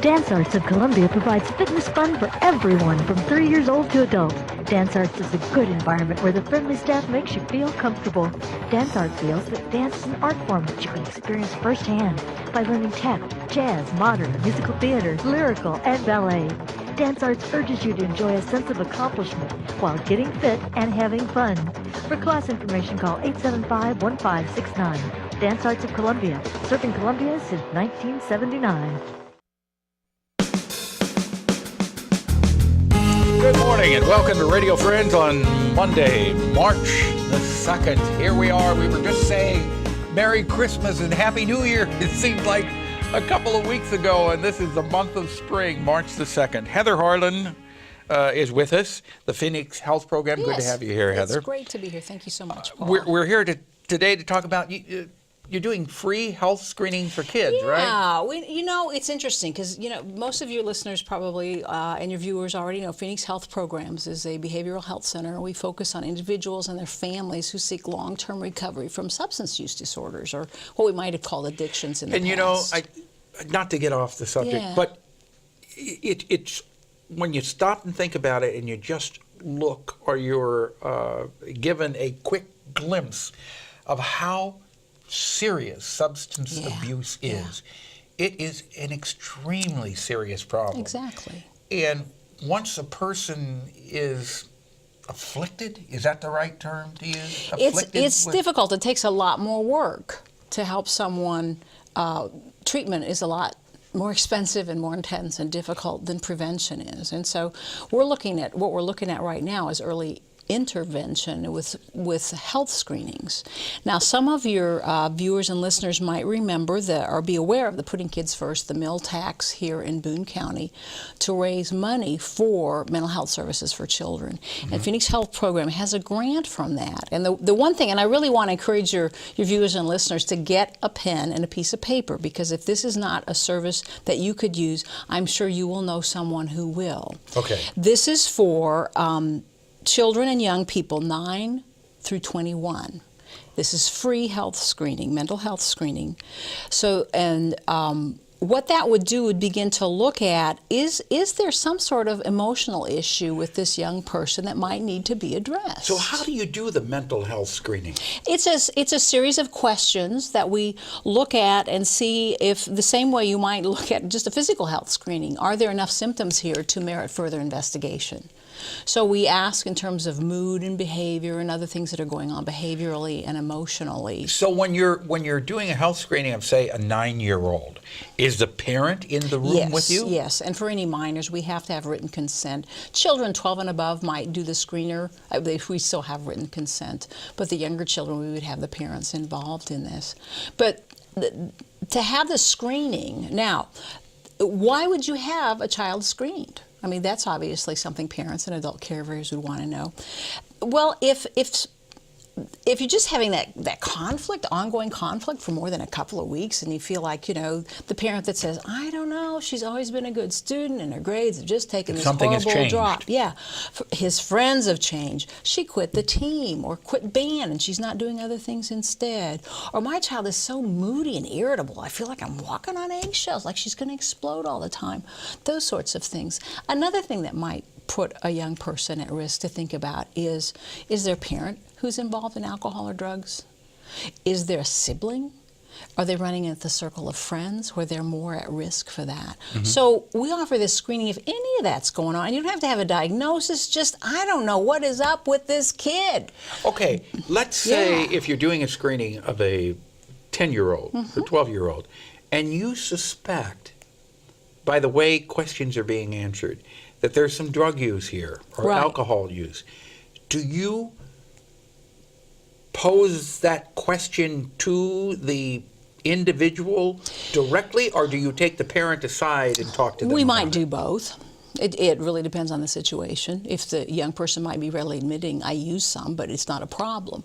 Dance Arts of Columbia provides fitness fun for everyone from 3 years old to adults. Dance Arts is a good environment where the friendly staff makes you feel comfortable. Dance Arts feels that dance is an art form that you can experience firsthand by learning tap, jazz, modern, musical theater, lyrical, and ballet. Dance Arts urges you to enjoy a sense of accomplishment while getting fit and having fun. For class information, call 875-1569. Dance Arts of Columbia, serving Columbia since 1979. Good morning and welcome to Radio Friends on Monday, March the 2nd. Here we are. We were just saying Merry Christmas and Happy New Year. It seems like a couple of weeks ago, and this is the month of spring, March the 2nd. Heather Harlan is with us, the Phoenix Health Program. Yes, good to have you here, Heather. It's great to be here. Thank you so much, Paul. We're here today to talk about you're doing free health screening for kids, right? Yeah, it's interesting because, most of your listeners probably and your viewers already know Phoenix Health Programs is a behavioral health center. We focus on individuals and their families who seek long-term recovery from substance use disorders or what we might have called addictions in the past. Not to get off the subject, but it's when you stop and think about it and you just look or you're given a quick glimpse of how serious substance abuse is. It is an extremely serious problem. Exactly. And once a person is afflicted, is that the right term to use? It's difficult. It takes a lot more work to help someone. Treatment is a lot more expensive and more intense and difficult than prevention is. And so what we're looking at right now is early intervention with health screenings. Now, some of your viewers and listeners might remember or be aware of the Putting Kids First, the mill tax here in Boone County to raise money for mental health services for children. Mm-hmm. And Phoenix Health Program has a grant from that. And the one thing, and I really want to encourage your viewers and listeners to get a pen and a piece of paper, because if this is not a service that you could use, I'm sure you will know someone who will. Okay. This is for children and young people 9 through 21. This is free health screening, mental health screening. So, and what that would do would begin to look at, is there some sort of emotional issue with this young person that might need to be addressed? So how do you do the mental health screening? It's a series of questions that we look at and see if, the same way you might look at just a physical health screening, are there enough symptoms here to merit further investigation? So we ask in terms of mood and behavior and other things that are going on behaviorally and emotionally. So when you're doing a health screening of, say, a 9-year-old, is the parent in the room with you? Yes, and for any minors, we have to have written consent. Children 12 and above might do the screener. We still have written consent. But the younger children, we would have the parents involved in this. But to have the screening, now, why would you have a child screened? I mean, that's obviously something parents and adult caregivers would want to know. Well, if you're just having that conflict, ongoing conflict for more than a couple of weeks, and you feel like, the parent that says, I don't know, she's always been a good student and her grades have just taken this horrible drop. Yeah, his friends have changed. She quit the team or quit band and she's not doing other things instead. Or my child is so moody and irritable, I feel like I'm walking on eggshells, like she's going to explode all the time. Those sorts of things. Another thing that might put a young person at risk to think about is their parent who's involved in alcohol or drugs? Is there a sibling? Are they running in the circle of friends where they're more at risk for that? Mm-hmm. So we offer this screening if any of that's going on. You don't have to have a diagnosis, just, I don't know, what is up with this kid? Okay, let's say if you're doing a screening of a 10-year-old or 12-year-old, and you suspect, by the way questions are being answered, that there's some drug use here or alcohol use. Do you pose that question to the individual directly, or do you take the parent aside and talk to them? We might do both. It really depends on the situation. If the young person might be readily admitting, I use some, but it's not a problem.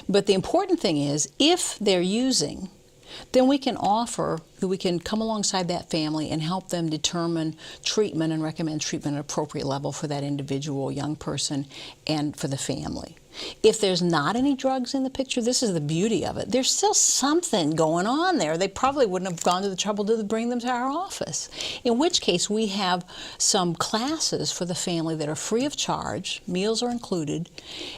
But the important thing is, if they're using, then we can come alongside that family and help them determine treatment and recommend treatment at an appropriate level for that individual young person and for the family. If there's not any drugs in the picture, this is the beauty of it. There's still something going on there. They probably wouldn't have gone to the trouble to bring them to our office. In which case, we have some classes for the family that are free of charge, meals are included,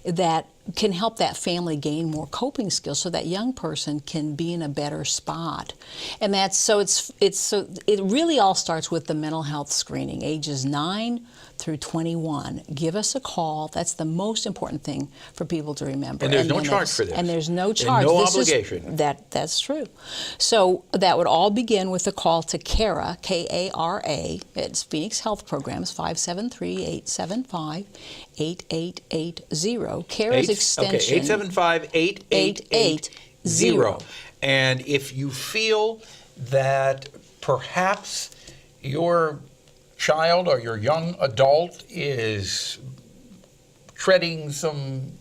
that can help that family gain more coping skills so that young person can be in a better spot. And that's so it really all starts with the mental health screening, ages 9 through 21. Give us a call. That's the most important thing for people to remember. And there's no charge for this. And there's no charge. And no obligation. That's true. So that would all begin with a call to CARA, K-A-R-A. It's Phoenix Health Programs, 573-875-8880. CARA's extension. Okay, 875-8880. And if you feel that perhaps your child or your young adult is treading some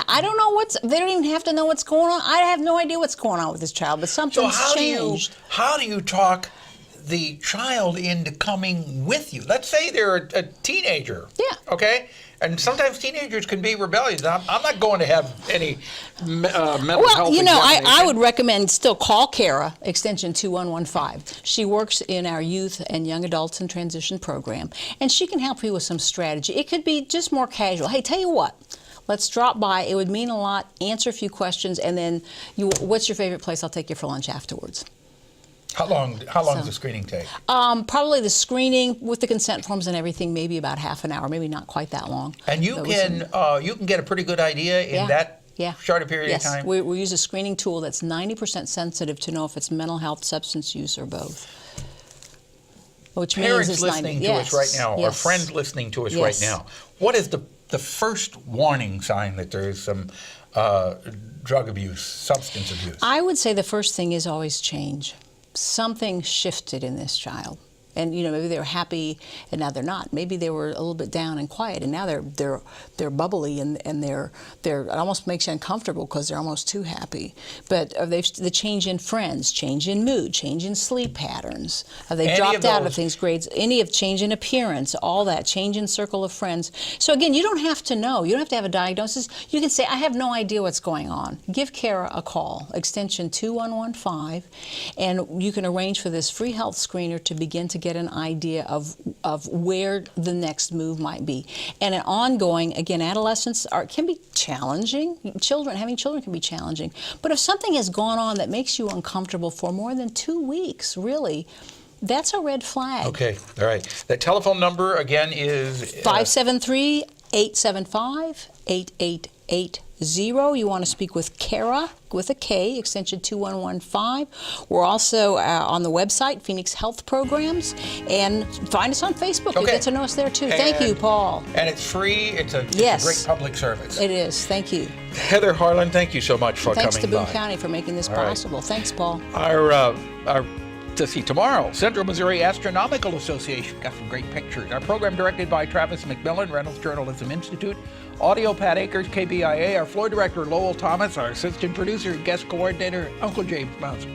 I don't know they don't even have to know what's going on. I have no idea what's going on with this child, but something's changed. How do you talk the child into coming with you? Let's say they're a teenager. Yeah. Okay? And sometimes teenagers can be rebellious. I'm not going to have any mental health examination. I would recommend still call CARA, extension 2115. She works in our youth and young adults in transition program, and she can help you with some strategy. It could be just more casual. Hey, tell you what, let's drop by. It would mean a lot. Answer a few questions, and then what's your favorite place? I'll take you for lunch afterwards. How long does the screening take? Probably the screening with the consent forms and everything, maybe about half an hour, maybe not quite that long. And you can get a pretty good idea in that shorter period of time? Yes, we use a screening tool that's 90% sensitive to know if it's mental health, substance use, or both. Which Parents means it's listening to us right now, or friends listening to us right now, what is the first warning sign that there is some drug abuse, substance abuse? I would say the first thing is always change. Something shifted in this child. And maybe they were happy and now they're not. Maybe they were a little bit down and quiet and now they're bubbly and it almost makes you uncomfortable because they're almost too happy. But the change in friends, change in mood, change in sleep patterns. They dropped out of things, grades, any of change in appearance, all that, change in circle of friends. So again, you don't have to know. You don't have to have a diagnosis. You can say, I have no idea what's going on. Give CARA a call, extension 2115, and you can arrange for this free health screener to begin to get an idea of where the next move might be. And an ongoing, again, adolescence can be challenging. Having children can be challenging. But if something has gone on that makes you uncomfortable for more than 2 weeks, really, that's a red flag. Okay, all right. The telephone number again is 573-875-8880. You want to speak with CARA with a K, extension 2115. We're also on the website, Phoenix Health Programs, and find us on Facebook. You'll get to know us there too. Thank you, Paul. And it's free. It's a great public service. It is. Thank you. Heather Harlan, thank you so much for coming by. Thanks to Boone County for making this possible. Thanks, Paul. Let's see, tomorrow, Central Missouri Astronomical Association. Got some great pictures. Our program directed by Travis McMillan, Reynolds Journalism Institute. Audio, Pat Akers, KBIA. Our floor director, Lowell Thomas. Our assistant producer and guest coordinator, Uncle James Mounts.